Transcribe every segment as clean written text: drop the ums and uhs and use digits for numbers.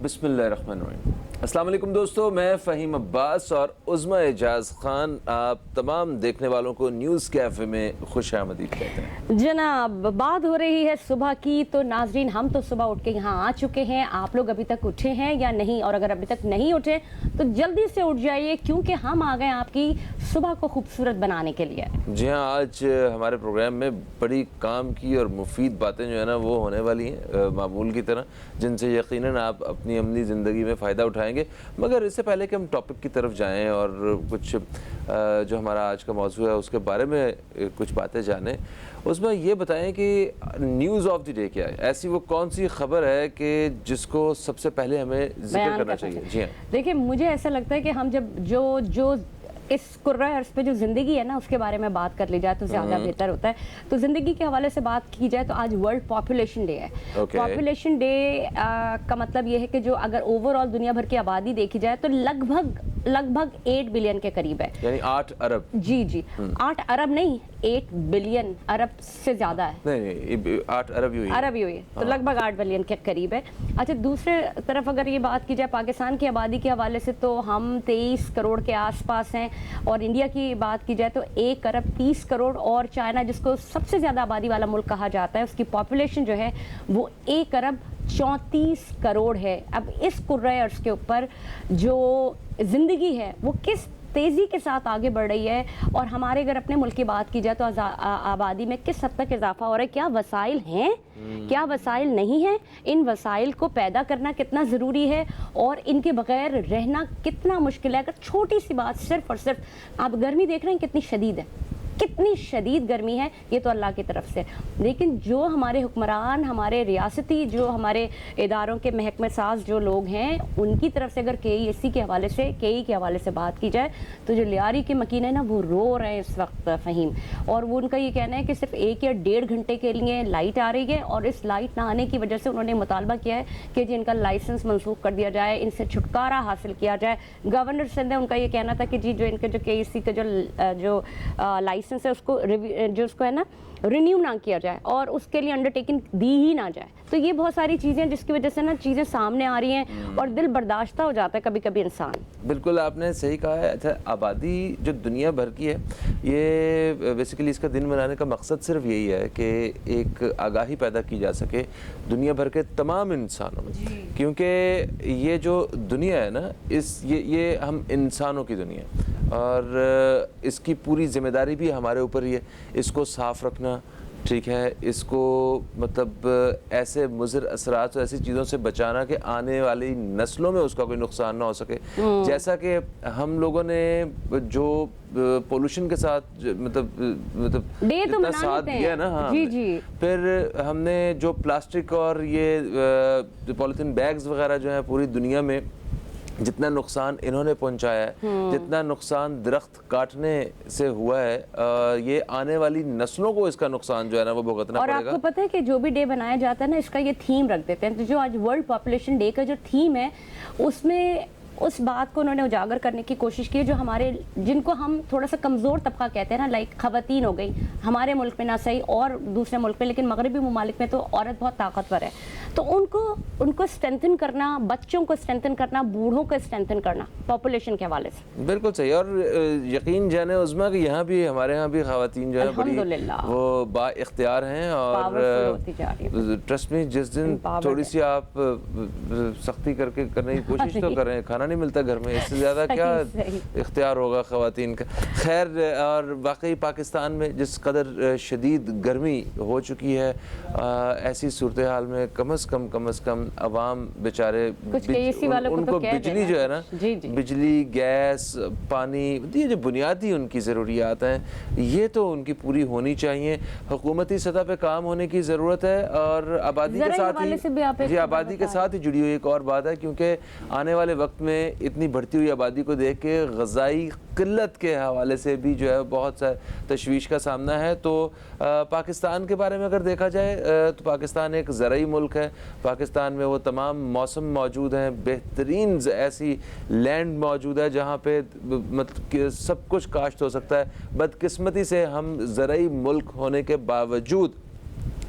بسم اللہ الرحمن الرحیم۔ السلام علیکم دوستو، میں فہیم عباس اور عظمی اعجاز خان آپ تمام دیکھنے والوں کو نیوز کیفے میں خوش آمدید کہتے ہیں۔ جناب، بات ہو رہی ہے صبح کی، تو ناظرین ہم تو صبح اٹھ کے یہاں آ چکے ہیں۔ آپ لوگ ابھی تک اٹھے ہیں یا نہیں؟ اور اگر ابھی تک نہیں اٹھے تو جلدی سے اٹھ جائیے، کیونکہ ہم آ گئے آپ کی صبح کو خوبصورت بنانے کے لیے۔ جی ہاں، آج ہمارے پروگرام میں بڑی کام کی اور مفید باتیں جو ہے نا وہ ہونے والی ہیں معمول کی طرح، جن سے یقیناً آپ اپنی عملی زندگی میں فائدہ اٹھائیں گے۔ مگر اس سے پہلے کہ ہم ٹاپک کی طرف جائیں اور کچھ جو ہمارا آج کا موضوع ہے اس کے بارے میں کچھ باتیں جانیں، اس میں یہ بتائیں کہ نیوز آف دی ڈے کیا ہے؟ ایسی وہ کون سی خبر ہے کہ جس کو سب سے پہلے ہمیں ذکر کرنا چاہیے؟ جی ہاں، دیکھیں مجھے ایسا لگتا ہے کہ ہم جب جو اس کرۂ ارض پہ جو زندگی ہے نا اس کے بارے میں بات کر لی جائے تو زیادہ بہتر ہوتا ہے۔ تو زندگی کے حوالے سے بات کی جائے تو آج ورلڈ پاپولیشن ڈے ہے۔ پاپولیشن ڈے کا مطلب یہ ہے کہ جو اگر اوور آل دنیا بھر کی آبادی دیکھی جائے تو لگ بھگ 8 بلین کے قریب ہے، یعنی 8 ارب۔ جی 8 ارب نہیں، 8 بلین، ارب سے زیادہ ہے، نہیں 8 ارب ہی ہوئی ہے، تو لگ بھگ 8 بلین کے قریب ہے۔ اچھا، دوسرے طرف اگر یہ بات کی جائے پاکستان کی آبادی کے حوالے سے تو ہم 23 کروڑ کے آس پاس ہیں، اور انڈیا کی بات کی جائے تو 1 ارب 30 کروڑ، اور چائنا جس کو سب سے زیادہ آبادی والا ملک کہا جاتا ہے اس کی پاپولیشن جو ہے وہ 1 ارب 34 کروڑ ہے۔ اب اس کرۂ ارض کے اوپر جو زندگی ہے وہ کس تیزی کے ساتھ آگے بڑھ رہی ہے، اور ہمارے اگر اپنے ملک کی بات کی جائے تو آبادی میں کس حد تک اضافہ ہو رہا ہے، کیا وسائل ہیں، کیا وسائل نہیں ہیں، ان وسائل کو پیدا کرنا کتنا ضروری ہے اور ان کے بغیر رہنا کتنا مشکل ہے۔ اگر چھوٹی سی بات صرف اور صرف آپ گرمی دیکھ رہے ہیں کتنی شدید ہے، کتنی شدید گرمی ہے، یہ تو اللہ کی طرف سے، لیکن جو ہمارے حکمران، ہمارے ریاستی جو ہمارے اداروں کے محکمہ ساز جو لوگ ہیں ان کی طرف سے اگر KEC کے حوالے سے کے حوالے سے بات کی جائے تو جو لیاری کے مکین ہیں نا وہ رو رہے ہیں اس وقت فہیم، اور وہ ان کا یہ کہنا ہے کہ صرف 1 یا 1.5 گھنٹے کے لیے لائٹ آ رہی ہے، اور اس لائٹ نہ آنے کی وجہ سے انہوں نے مطالبہ کیا ہے کہ جی ان کا لائسنس منسوخ کر دیا جائے، ان سے چھٹکارا حاصل کیا جائے۔ گورنر سندھ ہے، ان کا یہ کہنا تھا کہ جی جو ان کے جو KEC کا جو لائسنس ہے اس کو ہے نا رینیو نہ کیا جائے اور اس کے لیے انڈرٹیکنگ دی ہی نہ جائے۔ تو یہ بہت ساری چیزیں جس کی وجہ سے نا چیزیں سامنے آ رہی ہیں اور دل برداشتہ ہو جاتا ہے کبھی کبھی انسان۔ بالکل آپ نے صحیح کہا ہے۔ اچھا، آبادی جو دنیا بھر کی ہے، یہ بیسیکلی اس کا دن منانے کا مقصد صرف یہی ہے کہ ایک آگاہی پیدا کی جا سکے دنیا بھر کے تمام انسانوں میں، کیونکہ یہ جو دنیا ہے نا یہ ہم انسانوں کی دنیا ہے، اور اس کی پوری ذمہ داری بھی ہمارے اوپر ہی ہے، اس کو صاف رکھنا، ٹھیک ہے، اس کو مطلب ایسے مضر اثرات ایسی چیزوں سے بچانا کہ آنے والی نسلوں میں اس کا کوئی نقصان نہ ہو سکے۔ جیسا کہ ہم لوگوں نے جو پولوشن کے ساتھ مطلب اتنا ساتھ دیا نا، ہاں، پھر ہم نے جو پلاسٹک اور یہ پولیتھین بیگز وغیرہ جو ہیں پوری دنیا میں جتنا نقصان انہوں نے پہنچایا ہے، جتنا نقصان درخت کاٹنے سے ہوا ہے، یہ آنے والی نسلوں کو اس کا نقصان جو ہے نا وہ بھگتنا پڑے گا۔ اور آپ کو پتہ ہے کہ جو بھی ڈے بنایا جاتا ہے نا اس کا یہ تھیم رکھ دیتے ہیں، تو جو آج ورلڈ پاپولیشن ڈے کا جو تھیم ہے اس میں اس بات کو انہوں نے اجاگر کرنے کی کوشش کی جو ہمارے جن کو ہم تھوڑا سا کمزور طبقہ کہتے ہیں نا، لائک خواتین ہو گئی، ہمارے ملک میں نہ صحیح اور دوسرے ملک میں، لیکن مغربی ممالک میں تو عورت بہت طاقتور ہے، تو ان کو اسٹرینتھن کرنا، بچوں کو اسٹرینتھن کرنا، بوڑھوں کو اسٹرینتھن کرنا پاپولیشن کے حوالے سے۔ بالکل صحیح، اور یقین جانے عظمیٰ کہ یہاں بھی ہمارے ہاں بھی خواتین جو ہے بڑی وہ با اختیار ہیں، اور ٹرسٹ میں جس دن تھوڑی سی آپ سختی کرنے کی کوشش تو کریں، کھانا نہیں ملتا گھر میں، اس سے زیادہ کیا اختیار ہوگا خواتین کا۔ خیر، اور واقعی پاکستان میں جس قدر شدید گرمی ہو چکی ہے، ایسی صورتحال میں کم از کم عوام بیچارے ان کو بجلی جو ہے نا، بجلی، گیس، پانی، یہ جو بنیادی ان کی ضروریات ہیں یہ تو ان کی پوری ہونی چاہیے۔ حکومتی سطح پہ کام ہونے کی ضرورت ہے، اور آبادی کے ساتھ ہی جڑی ہوئی ایک اور بات ہے، کیونکہ آنے والے وقت میں اتنی بڑھتی ہوئی آبادی کو دیکھ کے غذائی قلت کے حوالے سے بھی جو ہے بہت سا تشویش کا سامنا ہے۔ تو پاکستان کے بارے میں اگر دیکھا جائے تو پاکستان ایک زرعی ملک ہے، پاکستان میں وہ تمام موسم موجود ہیں، بہترین ایسی لینڈ موجود ہے جہاں پہ سب کچھ کاشت ہو سکتا ہے۔ بدقسمتی سے ہم زرعی ملک ہونے کے باوجود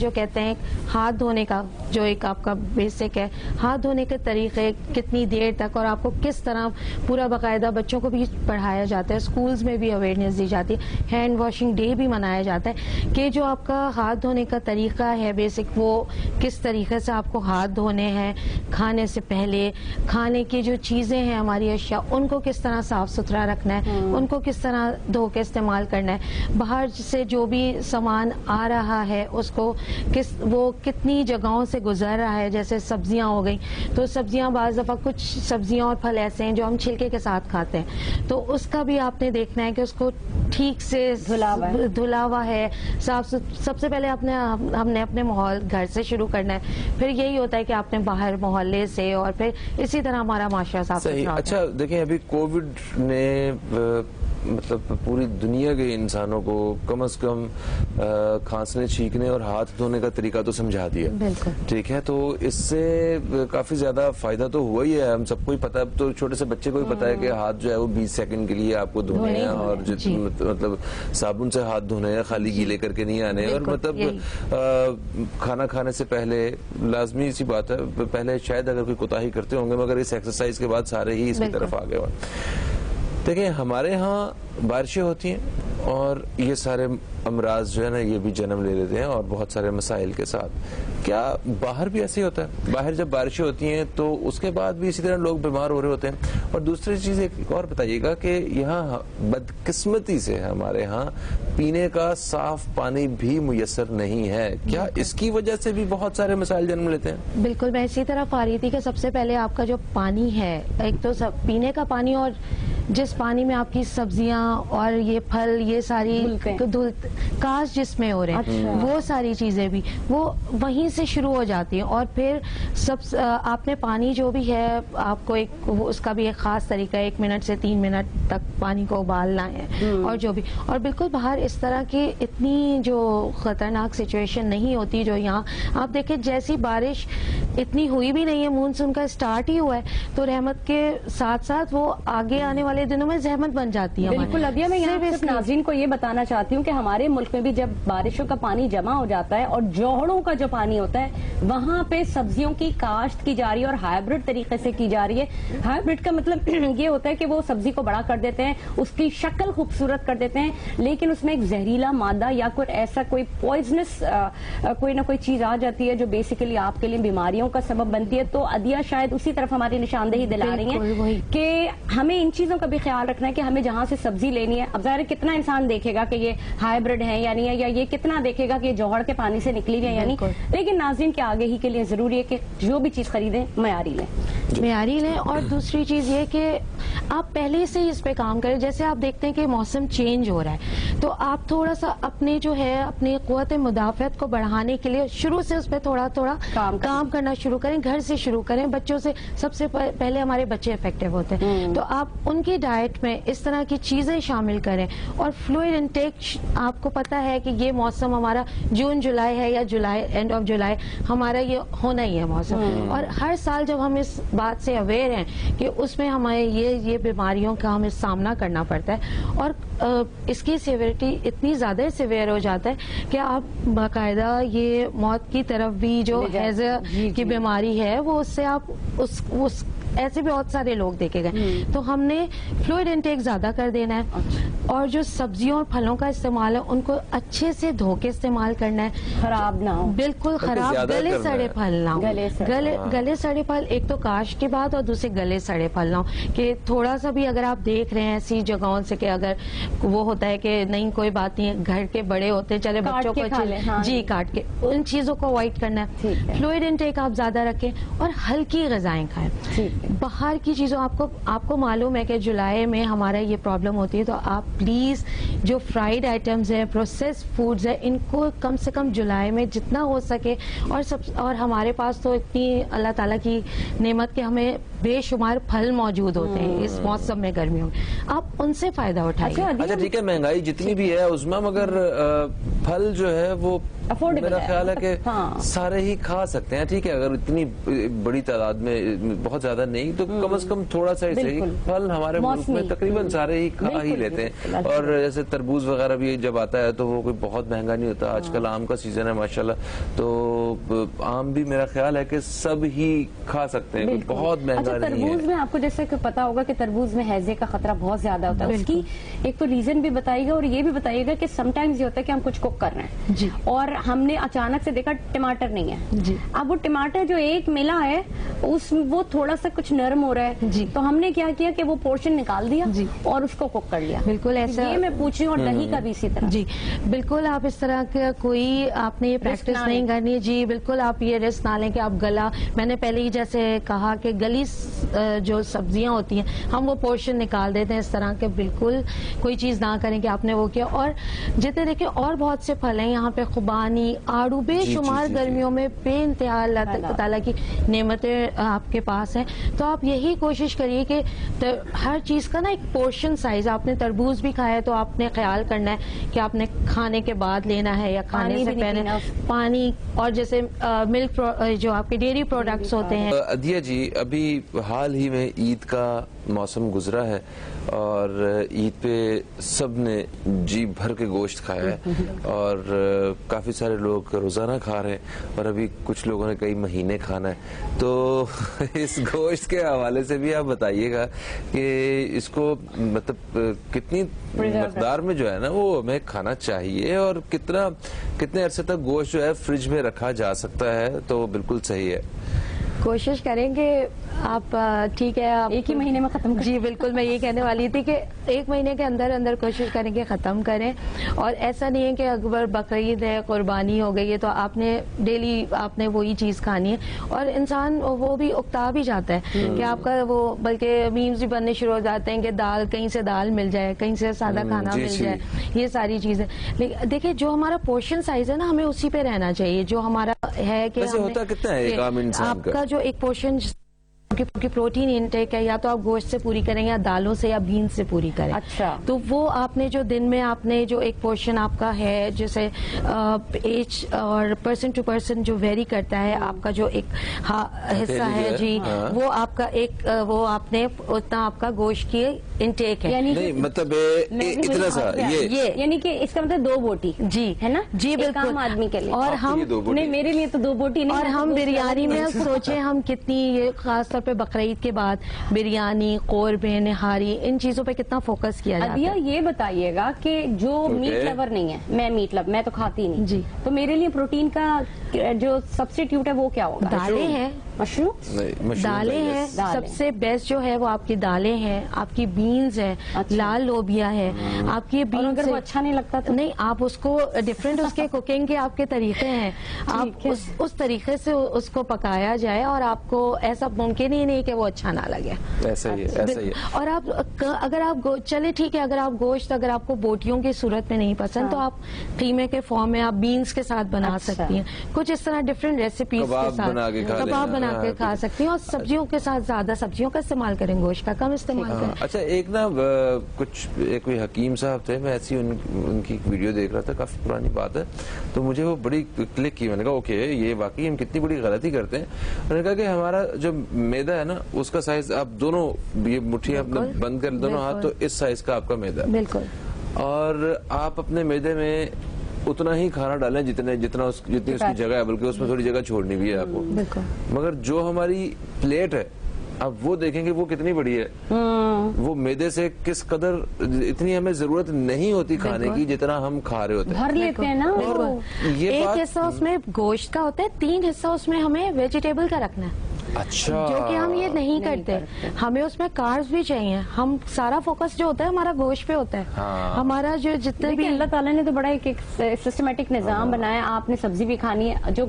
جو کہتے ہیں ہاتھ دھونے کا جو ایک آپ کا بیسک ہے، ہاتھ دھونے کے طریقے کتنی دیر تک، اور آپ کو کس طرح پورا باقاعدہ بچوں کو بھی پڑھایا جاتا ہے، اسکولز میں بھی اویئرنیس دی جاتی ہے، ہینڈ واشنگ ڈے بھی منایا جاتا ہے کہ جو آپ کا ہاتھ دھونے کا طریقہ ہے بیسک، وہ کس طریقے سے آپ کو ہاتھ دھونے ہیں، کھانے سے پہلے، کھانے کی جو چیزیں ہیں ہماری اشیاء ان کو کس طرح صاف ستھرا رکھنا ہے، ان کو کس طرح دھو کے استعمال کرنا ہے، باہر سے جو بھی سامان آ رہا ہے اس کو وہ کتنی جگہوں سے گزر رہا ہے، جیسے سبزیاں ہو گئی تو سبزیاں بعض دفعہ کچھ سبزیاں اور پھل ایسے ہیں جو ہم چھلکے کے ساتھ کھاتے ہیں، تو اس کا بھی آپ نے دیکھنا ہے کہ اس کو ٹھیک سے دھلا ہوا ہے، صاف. سب سے پہلے ہم نے اپنے ماحول گھر سے شروع کرنا ہے، پھر یہی ہوتا ہے کہ آپ نے باہر محلے سے، اور پھر اسی طرح ہمارا معاشرہ صاف ستھرا ہوتا ہے. اچھا دیکھیں، ابھی کووڈ نے مطلب پوری دنیا کے انسانوں کو کم از کم کھانسنے چھینکنے اور ہاتھ دھونے کا طریقہ تو سمجھا دیا. بالکل ٹھیک ہے، تو اس سے کافی زیادہ فائدہ تو ہوا ہی ہے، ہم سب کو ہی پتا ہے، اب تو چھوٹے سے بچے کو ہی پتا ہے کہ ہاتھ جو ہے وہ 20 سیکنڈ کے لیے آپ کو دھونے ہیں، اور مطلب صابن سے ہاتھ دھونے ہیں، خالی گیلے کر کے نہیں آنے. اور مطلب کھانا کھانے سے پہلے لازمی سی بات ہے، پہلے شاید اگر کوئی کوتاہی کرتے ہوں گے، مگر اس ایکسرسائز کے بعد سارے ہی اس کی طرف آ گئے ہوئے. دیکھیں، ہمارے ہاں بارشیں ہوتی ہیں اور یہ سارے امراض جو ہے نا یہ بھی جنم لے لیتے ہیں، اور بہت سارے مسائل کے ساتھ. کیا باہر بھی ایسے ہی ہوتا ہے؟ باہر جب بارشیں ہوتی ہیں تو اس کے بعد بھی اسی طرح لوگ بیمار ہو رہے ہوتے ہیں؟ اور دوسری چیز ایک اور بتائیے گا کہ یہاں بدقسمتی سے ہمارے ہاں پینے کا صاف پانی بھی میسر نہیں ہے. کیا اس کی وجہ سے بھی بہت سارے مسائل جنم لیتے ہیں؟ بالکل، میں اسی طرف آ رہی تھی کہ سب سے پہلے آپ کا جو پانی ہے، ایک تو پینے کا پانی، اور جس پانی میں آپ کی سبزیاں اور یہ پھل یہ ساری کاش جس میں ہو رہے ہیں، وہ ساری چیزیں بھی وہ وہیں سے شروع ہو جاتی ہیں. اور پھر آپ نے پانی جو بھی ہے آپ کو اس کا بھی ایک خاص طریقہ ہے، 1 منٹ سے 3 منٹ تک پانی کو ابالنا ہے، اور جو بھی. اور بالکل باہر اس طرح کی اتنی جو خطرناک سچویشن نہیں ہوتی جو یہاں آپ دیکھیں. جیسی بارش اتنی ہوئی بھی نہیں ہے، مونسون کا اسٹارٹ ہی ہوا ہے، تو رحمت کے ساتھ ساتھ وہ آگے آنے والے دنوں میں زحمت بن جاتی ہے. بالکل. ابھی میں یہاں صرف ناظرین کو یہ بتانا چاہتی ہوں کہ ہمارے ملک میں بھی جب بارشوں کا پانی جمع ہو جاتا ہے اور جوہڑوں کا جو پانی ہوتا ہے وہاں پہ سبزیوں کی کاشت کی جا رہی ہے، اور ہائیبرڈ طریقے سے کی جا رہی ہے. ہائیبرڈ کا مطلب یہ ہوتا ہے کہ وہ سبزی کو بڑا کر دیتے ہیں، اس کی شکل خوبصورت کر دیتے ہیں، لیکن اس میں ایک زہریلا مادہ یا کوئی ایسا کوئی پوائزنس کوئی نہ کوئی چیز آ جاتی ہے جو بیسیکلی آپ کے لیے بیماریوں کا سبب بنتی ہے. تو عدیہ شاید اسی طرف ہماری نشاندہی دلا رہی ہیں کہ ہمیں ان چیزوں کا بھی خیال رکھنا ہے کہ ہمیں جہاں سے سبزی لینی ہے، اب ظاہر کتنا انسان دیکھے گا کہ یہ ہائیبرڈ ہے یا نہیں ہے، یا یہ کتنا دیکھے گا کہ یہ جوہر کے پانی سے نکلی ہے یا نہیں. لیکن ناظرین کے آگے ہی کے لیے ضروری ہے کہ جو بھی چیز خریدیں معیاری لیں. اور دوسری چیز یہ کہ آپ پہلے سے ہی اس پہ کام کریں. جیسے آپ دیکھتے ہیں کہ موسم چینج ہو رہا ہے، تو آپ تھوڑا سا اپنے جو ہے اپنی قوت مدافعت کو بڑھانے کے لیے شروع سے اس پہ تھوڑا کام کرنا شروع کریں، گھر سے شروع کریں. بچوں سے سب سے پہلے ہمارے بچے افیکٹو ہوتے ہیں، تو آپ ان کی ڈائٹ میں اس طرح کی چیزیں شامل کریں. اور فلوئڈ انٹیک، آپ کو پتا ہے کہ یہ موسم ہمارا جون جولائی ہے، یا جولائی اینڈ آف جولائی ہمارا یہ ہونا ہی ہے موسم. اور ہر سال جب ہم اس بات سے اویئر ہیں کہ اس میں ہمیں یہ بیماریوں کا ہمیں سامنا کرنا پڑتا ہے، اور اس کی سیویرٹی اتنی زیادہ سیویئر ہو جاتا ہے کہ آپ باقاعدہ یہ موت کی طرف بھی جو ہیضہ کی بیماری ہے وہ اس سے آپ اس ایسے بھی بہت سارے لوگ دیکھے گئے. تو ہم نے فلوئڈ انٹیک زیادہ کر دینا ہے، اور جو سبزیوں اور پھلوں کا استعمال ہے ان کو اچھے سے دھو کے استعمال کرنا ہے، خراب نہ ہو، بالکل خراب گلے سڑے پھل نہ ہو. گلے سڑے پھل، ایک تو کاشت کے بعد، اور دوسرے گلے سڑے پھل نہ ہو. کہ تھوڑا سا بھی اگر آپ دیکھ رہے ہیں ایسی جگہوں سے کہ اگر وہ ہوتا ہے کہ نہیں کوئی بات نہیں، گھر کے بڑے ہوتے چلے بچوں کو کاٹ کے، ان چیزوں کو اوائڈ کرنا ہے. فلوئڈ انٹیک آپ زیادہ رکھیں اور ہلکی غذائیں کھائیں. باہر کی چیزوں آپ کو معلوم ہے کہ جولائی میں ہمارا یہ پرابلم ہوتی ہے، تو آپ پلیز جو فرائیڈ آئٹمز ہیں، پروسیس فوڈز ہیں، ان کو کم سے کم جولائی میں جتنا ہو سکے. اور ہمارے پاس تو اتنی اللہ تعالیٰ کی نعمت کہ ہمیں بے شمار پھل موجود ہوتے ہیں اس موسم میں، گرمیوں میں، آپ ان سے فائدہ اٹھائیے. اچھا ٹھیک ہے، مہنگائی جتنی بھی ہے عظمیٰ، مگر پھل جو ہے وہ میرا خیال ہے کہ سارے ہی کھا سکتے ہیں. ٹھیک ہے, اگر اتنی بڑی تعداد میں بہت زیادہ نہیں تو کم از کم تھوڑا سا ہی پھل ہمارے ملک میں تقریباً سارے ہی کھا ہی لیتے ہیں. اور جیسے تربوز وغیرہ بھی جب آتا ہے تو وہ کوئی بہت مہنگا نہیں ہوتا. آج کل آم کا سیزن ہے ماشاءاللہ, تو آم بھی میرا خیال ہے کہ سب ہی کھا سکتے ہیں, بہت مہنگا نہیں ہے. تربوز میں آپ کو جیسے کہ پتا ہوگا کہ تربوز میں ہیضے کا خطرہ بہت زیادہ ہوتا ہے. اس کی ایک تو ریزن بھی بتائیے گا, اور یہ بھی بتائیے گا کہ سم ٹائمز یہ ہوتا ہے کہ ہم کچھ کوک کر رہے ہیں اور ہم نے اچانک سے دیکھا ٹماٹر نہیں ہے. اب وہ ٹماٹر جو ایک ملا ہے وہ تھوڑا سا کچھ نرم ہو رہا ہے, تو ہم نے کیا کیا کہ وہ پورشن نکال دیا اور اس کو کوک کر لیا. بالکل ایسا یہ میں پوچھ رہی ہوں. اور دہی کا بھی اسی طرح. جی بالکل, آپ اس طرح کا کوئی آپ نے یہ پریکٹس نہیں کرنی. جی بالکل, آپ یہ رسک نہ لیں کہ آپ گلا, میں نے پہلے ہی جیسے کہا کہ گلی جو سبزیاں ہوتی ہیں ہم وہ پورشن نکال دیتے ہیں اس طرح کے. بالکل کوئی چیز نہ کریں کہ آپ نے وہ کیا. اور جتنے دیکھیں اور بہت سے پھل ہیں یہاں پہ, خوبانی, آڑو, بے شمار گرمیوں میں بے انتہا اللہ تعالیٰ کی نعمتیں آپ کے پاس ہیں. تو آپ یہی کوشش کریے کہ ہر چیز کا نا ایک پورشن سائز. آپ نے تربوز بھی کھایا ہے تو آپ نے خیال کرنا ہے کہ آپ نے کھانے کے بعد لینا ہے یا کھانے سے پہلے پانی. اور جیسے ملک جو آپ کے ڈیری پروڈکٹس ہوتے ہیں. عدیہ جی, ابھی حال ہی میں عید کا موسم گزرا ہے اور عید پہ سب نے جی بھر کے گوشت کھایا ہے اور کافی سارے لوگ روزانہ کھا رہے ہیں اور ابھی کچھ لوگوں نے کئی مہینے کھانا ہے. تو اس گوشت کے حوالے سے بھی آپ بتائیے گا کہ اس کو مطلب کتنی مقدار میں جو ہے نا وہ ہمیں کھانا چاہیے, اور کتنے عرصے تک گوشت جو ہے فریج میں رکھا جا سکتا ہے تو بالکل صحیح ہے. کوشش کریں کہ آپ ٹھیک ہے آپ ایک ہی مہینے میں ختم کریں. جی بالکل, میں یہ کہنے والی تھی کہ ایک مہینے کے اندر اندر کوشش کریں کہ ختم کریں. اور ایسا نہیں ہے کہ اگر بقرعید ہے, قربانی ہو گئی ہے تو آپ نے ڈیلی آپ نے وہی چیز کھانی ہے. اور انسان وہ بھی اکتا بھی جاتا ہے کہ آپ کا وہ, بلکہ میمز بھی بننے شروع ہو جاتے ہیں کہ دال, کہیں سے دال مل جائے, کہیں سے سادہ کھانا مل جائے, یہ ساری چیزیں. دیکھیں جو ہمارا پورشن سائز ہے نا ہمیں اسی پہ رہنا چاہیے. جو ہمارا ہے کہ ہوتا کتنا ہے ایک عام انسان آپ کا جو ایک پورشن کی پروٹین انٹیک ہے یا تو آپ گوشت سے پوری کریں یا دالوں سے یا بین سے پوری کریں. اچھا, تو وہ آپ نے جو دن میں آپ نے جو ایک پورشن آپ کا ہے, جیسے ایج اور پرسن ٹو پرسن جو ویری کرتا ہے, آپ کا جو ایک حصہ ہے جی وہ آپ کا ایک وہ آپ نے اتنا آپ کا گوشت کی انٹیک ہے. نہیں مطلب اتنا سا یہ یعنی کہ اس کا مطلب 2 بوٹی جی ہے نا. جی بالکل عام آدمی کے لیے. اور ہم نہیں, میرے لیے تو 2 بوٹی نہیں. اور ہم بریانی میں سوچیں ہم کتنی, یہ خاص طور پہ بقرعید کے بعد بریانی, قورمے, نہاری, ان چیزوں پہ کتنا فوکس کیا جاتا ہے. عدیہ یہ بتائیے گا کہ جو میٹ لور نہیں ہے, میں میٹ لور میں تو کھاتی نہیں جی, تو میرے لیے پروٹین کا جو سبسٹیٹیوٹ ہے وہ کیا ہوگا؟ دالیں ہیں, مشروم دالیں ہیں. سب سے بیسٹ جو ہے وہ آپ کی دالیں ہیں, آپ کی بینز ہیں, لال لوبیا ہے آپ کی. بینز اگر وہ اچھا نہیں لگتا تو نہیں, آپ اس کو ڈفرینٹ اس کے کوکنگ کے آپ کے طریقے ہیں, آپ اس طریقے سے اس کو پکایا جائے اور آپ کو ایسا ممکن ہی نہیں کہ وہ اچھا نہ لگے. ایسا ہی ہے. اور آپ اگر آپ چلے ٹھیک ہے, اگر آپ گوشت اگر آپ کو بوٹیوں کی صورت میں نہیں پسند تو آپ قیمے کے فارم میں آپ بینز کے ساتھ بنا سکتی ہیں, کچھ اس طرح ڈفرینٹ ریسیپیز کے ساتھ کباب بنا کے کھا سکتی ہیں. اور سبزیوں کے ساتھ زیادہ سبزیوں کا استعمال کریں, گوشت کا کم استعمال کریں. اچھا, ایک نا کچھ ایک کوئی حکیم صاحب تھے, میں ایسی ان کی ویڈیو دیکھ رہا تھا, کافی پرانی بات ہے, تو مجھے وہ بڑی کلک کی. میں نے کہا اوکے, یہ واقعی ہم کتنی بڑی غلطی کرتے ہیں. میں نے کہا کہ ہمارا جو میدا ہے نا اس کا سائز آپ دونوں یہ مٹھی اپنا بند کر دونوں ہاتھ, تو اس سائز کا آپ کا میدا ہے. بالکل. اور آپ اپنے میدے میں اتنا ہی کھانا ڈالیں جتنی اس کی جگہ ہے, بلکہ اس میں تھوڑی جگہ چھوڑنی بھی ہے آپ کو. مگر جو ہماری پلیٹ ہے اب وہ دیکھیں گے وہ کتنی بڑی ہے. وہ میدے سے کس قدر اتنی ہمیں ضرورت نہیں ہوتی کھانے کی جتنا ہم کھا رہے ہوتے ہیں. بھر لیتے ہیں نا. ایک حصہ اس میں گوشت کا ہوتا ہے, 3 حصہ اس میں ہمیں ویجیٹیبل کا رکھنا ہے. اچھا, جو کہ ہم یہ نہیں کرتے. ہمیں اس میں کاربز بھی چاہیے. ہم سارا فوکس جو ہوتا ہے ہمارا گوشت پہ ہوتا ہے. ہمارا جو جتنے بھی اللہ تعالیٰ نے تو بڑا ایک سسٹمیٹک نظام بنایا. آپ نے سبزی بھی کھانی ہے, جو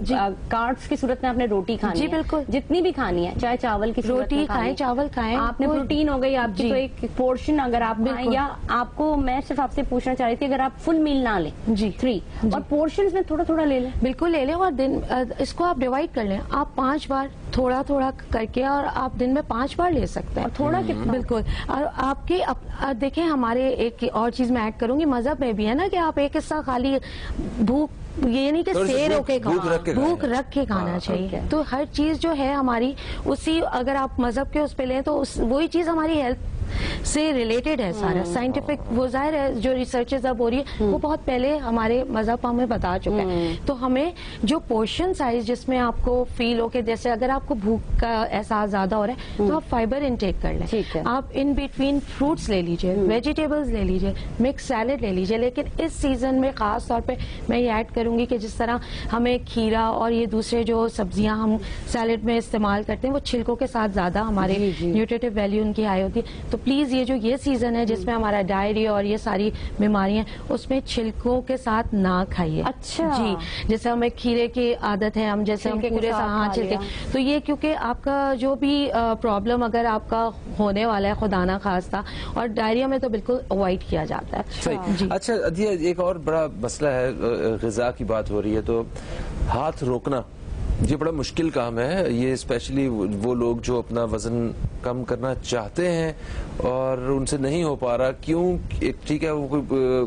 کاربز کی صورت میں آپ نے روٹی کھانی ہے. جی بالکل, جتنی بھی کھانی ہے, چاہے چاول کی روٹی کھائیں, چاول کھائیں, آپ نے پروٹین ہو گئی آپ کی. تو ایک پورشن اگر آپ کھائیں, یا آپ کو میں صرف آپ سے پوچھنا چاہ رہی تھی, اگر آپ فل میل نہ لیں جی 3 اور پورشنز میں تھوڑا تھوڑا لے لیں. بالکل لے لیں, اور دن اس کو آپ ڈیوائڈ کر لیں. آپ 5 بار تھوڑا تھوڑا کر کے, اور آپ دن میں 5 بار لے سکتے ہیں. تھوڑا کتنا؟ بالکل. اور آپ کی دیکھیں, ہمارے ایک اور چیز میں ایڈ کروں گی, مذہب میں بھی ہے نا کہ آپ ایک حصہ خالی بھوک یہ نہیں کہ سیر ہو کے بھوک رکھ کے کھانا چاہیے. تو ہر چیز جو ہے ہماری اسی, اگر آپ مذہب کے اس پہ لیں تو وہی چیز ہماری ہیلتھ سے ریلیٹڈ ہے سارا سائنٹیفک. وہ ظاہر ہے جو ریسرچز اب ہو رہی ہے وہ بہت پہلے ہمارے مذہب ہمیں بتا چکا ہے. تو ہمیں جو پورشن سائز جس میں آپ کو فیل ہو کہ جیسے اگر آپ کو بھوک کا احساس زیادہ ہو رہا ہے تو آپ فائبر انٹیک کر لیں. آپ ان بٹوین فروٹس لے لیجئے, ویجیٹیبلز لے لیجئے, مکس سیلڈ لے لیجئے. لیکن اس سیزن میں خاص طور پہ میں یہ ایڈ کروں گی کہ جس طرح ہمیں کھیرا اور یہ دوسرے جو سبزیاں ہم سیلڈ میں استعمال کرتے ہیں وہ چھلکوں کے ساتھ زیادہ ہمارے نیوٹریٹو ویلیو ان کی ہائی ہوتی ہے. تو پلیز یہ جو یہ سیزن ہے جس میں ہمارا ڈائریا اور یہ ساری بیماریاں اس میں چھلکوں کے ساتھ نہ کھائیے. اچھا جی, جیسے ہمیں کھیرے کی عادت ہے, ہم جیسے ہم پورے چھلکے, تو یہ کیونکہ آپ کا جو بھی پرابلم اگر آپ کا ہونے والا ہے خدا نہ خواستہ, اور ڈائریا میں تو بالکل اوائڈ کیا جاتا ہے. جی اچھا عدیہ, ایک اور بڑا مسئلہ ہے, غذا کی بات ہو رہی ہے تو ہاتھ روکنا یہ بڑا مشکل کام ہے. یہ اسپیشلی وہ لوگ جو اپنا وزن کم کرنا چاہتے ہیں اور ان سے نہیں ہو پا رہا. کیوں؟ ٹھیک ہے وہ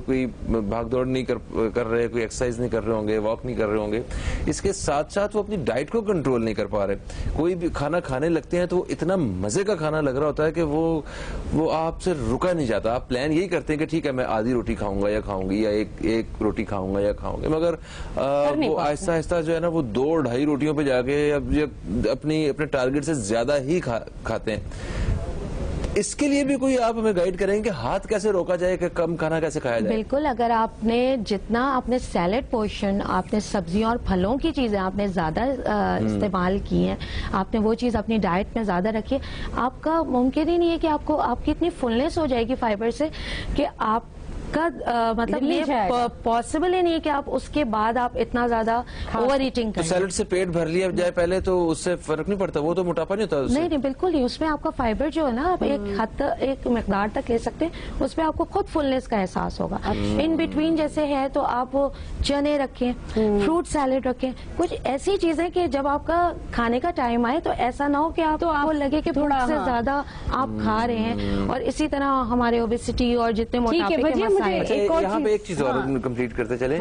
کوئی بھاگ دوڑ نہیں کر رہے, کوئی ایکسرسائز نہیں کر رہے ہوں گے, واک نہیں کر رہے ہوں گے, اس کے ساتھ ساتھ وہ اپنی ڈائٹ کو کنٹرول نہیں کر پا رہے. کوئی بھی کھانا کھانے لگتے ہیں تو وہ اتنا مزے کا کھانا لگ رہا ہوتا ہے کہ وہ آپ سے رکا نہیں جاتا. آپ پلان یہی کرتے ہیں کہ ٹھیک ہے میں آدھی روٹی کھاؤں گا یا کھاؤں گی, یا ایک روٹی کھاؤں گا یا کھاؤں گی, مگر وہ آہستہ آہستہ جو ہے نا وہ 2-2.5 روٹیوں پہ جا کے اپنے ٹارگٹ سے زیادہ ہی کھاتے ہیں. اس کے لیے بھی کوئی آپ ہمیں گائیڈ کریں کہ ہاتھ کیسے روکا جائے, کہ کم کھانا کیسے کھایا جائے؟ بالکل, اگر آپ نے جتنا آپ نے سیلڈ پورشن, آپ نے سبزیوں اور پھلوں کی چیزیں آپ نے زیادہ استعمال کی ہیں, آپ نے وہ چیز اپنی ڈائٹ میں زیادہ رکھی, آپ کا ممکن ہی نہیں ہے کہ آپ کی اتنی فلنس ہو جائے گی فائبر سے کہ آپ کا مطلب یہ پاسبل ہی نہیں ہے کہ آپ اس کے بعد آپ اتنا زیادہ اوور ایٹنگ کریں. سیلڈ سے پیٹ بھر لیا جائے پہلے تو اس سے فرق نہیں پڑتا, وہ تو موٹاپا نہیں ہوتا. نہیں بالکل نہیں, اس میں آپ کا فائبر جو ہے نا آپ ایک مقدار تک لے سکتے ہیں, اس میں آپ کو خود فلنس کا احساس ہوگا. ان بٹوین جیسے ہے تو آپ چنے رکھیں, فروٹ سیلڈ رکھیں, کچھ ایسی چیزیں کہ جب آپ کا کھانے کا ٹائم آئے تو ایسا نہ ہو کہ آپ کو لگے کہ تھوڑا سے زیادہ آپ کھا رہے ہیں. اور اسی طرح ہمارے اوبیسٹی اور جتنے موٹاپے کے مسائل. یہاں پہ ایک چیز اور کمپلیٹ کرتے چلیں.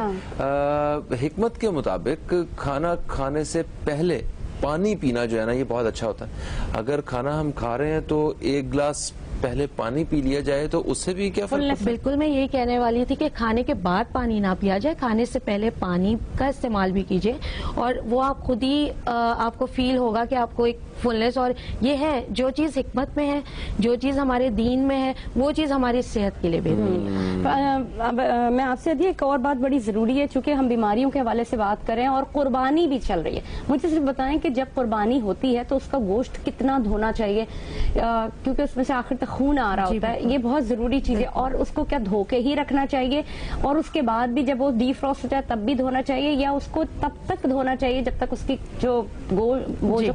حکمت کے مطابق کھانا کھانے سے پہلے پانی پینا جو ہے نا یہ بہت اچھا ہوتا ہے. اگر کھانا ہم کھا رہے ہیں تو 1 گلاس پہلے پانی پی لیا جائے تو اس سے بھی کیا فرق؟ بالکل میں یہی کہنے والی تھی کہ کھانے کے بعد پانی نہ پیا جائے, کھانے سے پہلے پانی کا استعمال بھی کیجیے, اور وہ آپ خود ہی آپ کو فیل ہوگا کہ آپ کو ایک فلنس. اور یہ ہے جو چیز حکمت میں ہے, جو چیز ہمارے دین میں ہے, وہ چیز ہماری صحت کے لیے بہترین ہے. میں آپ سے ایک اور بات بڑی ضروری ہے, چونکہ ہم بیماریوں کے حوالے سے بات کریں اور قربانی بھی چل رہی ہے, مجھے صرف بتائیں کہ جب قربانی ہوتی ہے تو اس کا گوشت کتنا دھونا چاہیے, کیونکہ اس میں سے آخر تک خون آ رہا ہوتا ہے, یہ بہت ضروری چیز ہے. اور اس کو کیا دھو کے ہی رکھنا چاہیے, اور اس کے بعد بھی جب وہ ڈی فروسٹ ہو جائے تب بھی دھونا چاہیے, یا اس کو تب تک دھونا چاہیے جب تک اس کی جو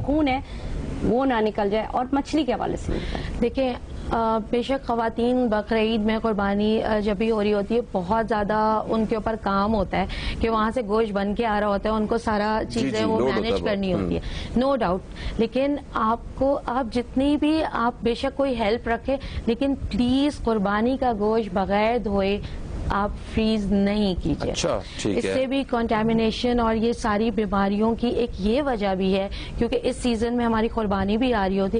خون ہے وہ نہ نکل جائے؟ اور مچھلی کے حوالے سے دیکھیں, بے شک خواتین بقرعید میں قربانی جب بھی ہو رہی ہوتی ہے بہت زیادہ ان کے اوپر کام ہوتا ہے کہ وہاں سے گوشت بن کے آ رہا ہوتا ہے, ان کو سارا چیزیں وہ مینج کرنی ہوتی ہے, نو ڈاؤٹ. لیکن آپ جتنی بھی آپ بے شک کوئی ہیلپ رکھے, لیکن پلیز قربانی کا گوشت بغیر دھوئے آپ فریز نہیں کیجیے. اس سے بھی کنٹامینیشن اور یہ ساری بیماریوں کی ایک یہ وجہ بھی ہے, کیونکہ اس سیزن میں ہماری قربانی بھی آ رہی ہوتی.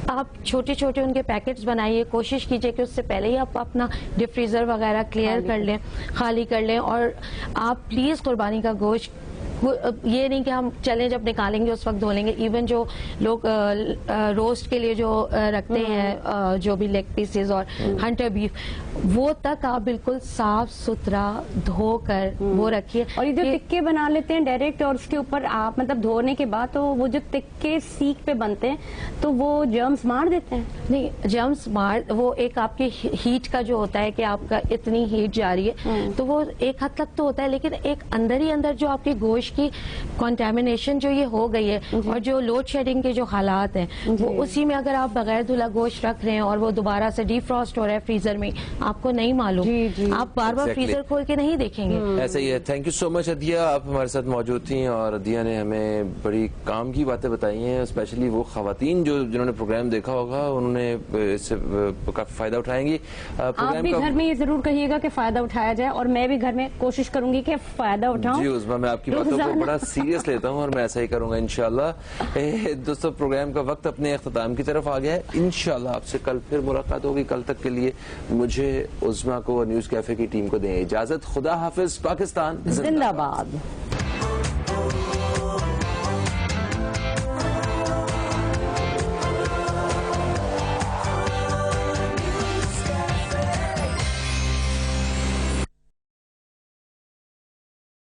آپ چھوٹے چھوٹے ان کے پیکٹس بنائیے, کوشش کیجیے کہ اس سے پہلے ہی آپ اپنا ڈیپ فریزر وغیرہ کلیئر کر لیں, خالی کر لیں. اور آپ پلیز قربانی کا گوشت یہ نہیں کہ ہم چلیں جب نکالیں گے اس وقت دھو لیں گے. ایون جو لوگ روسٹ کے لیے جو رکھتے ہیں جو بھی لیگ پیسز اور ہنٹر بیف, وہ تک آپ بالکل صاف ستھرا دھو کر وہ رکھیے. اور یہ جو تکے بنا لیتے ہیں ڈائریکٹ, اور اس کے اوپر آپ مطلب دھونے کے بعد تو وہ جو تکے سیک پہ بنتے ہیں تو وہ جرمز مار دیتے ہیں. نہیں, جرمز وہ ایک آپ کی ہیٹ کا جو ہوتا ہے کہ آپ کا اتنی ہیٹ جا رہی ہے تو وہ ایک حد تک تو ہوتا ہے, لیکن ایک اندر ہی اندر جو آپ کے گوشت کی کنٹامینیشن جو یہ ہو گئی ہے اور جو لوڈ شیڈنگ کے جو حالات ہیں وہ اسی میں اگر آپ بغیر دھلا گوشت رکھ رہے ہیں اور وہ دوبارہ سے ڈی فراسٹ ہو رہا ہے فریزر میں, آپ کو نہیں معلوم, آپ بار بار فریزر کھول کے نہیں دیکھیں گے. ایسا ہی ہے. تھینک یو سو مچ عدیہ, آپ ہمارے ساتھ موجود تھیں اور عدیہ نے ہمیں بڑی کام کی باتیں بتائی ہیں, اسپیشلی وہ خواتین جنہوں نے پروگرام دیکھا ہوگا انہوں نے اس سے کافی فائدہ اٹھائیں گی. آپ بھی گھر میں یہ ضرور کہیے گا کہ فائدہ اٹھایا جائے, اور میں بھی گھر میں کوشش کروں گی کہ فائدہ اٹھاؤں. جی عظمیٰ, میں آپ کی باتوں کو بڑا سیریس لیتا ہوں اور میں ایسا ہی کروں گا انشاءاللہ. دوستو پروگرام کا وقت اپنے اختتام کی طرف آ گیا ہے. انشاءاللہ آپ سے کل پھر ملاقات ہوگی. کل تک کے لیے مجھے عظمیٰ کو نیوز کیفے کی ٹیم کو دیں اجازت. خدا حافظ. پاکستان زندہ باد.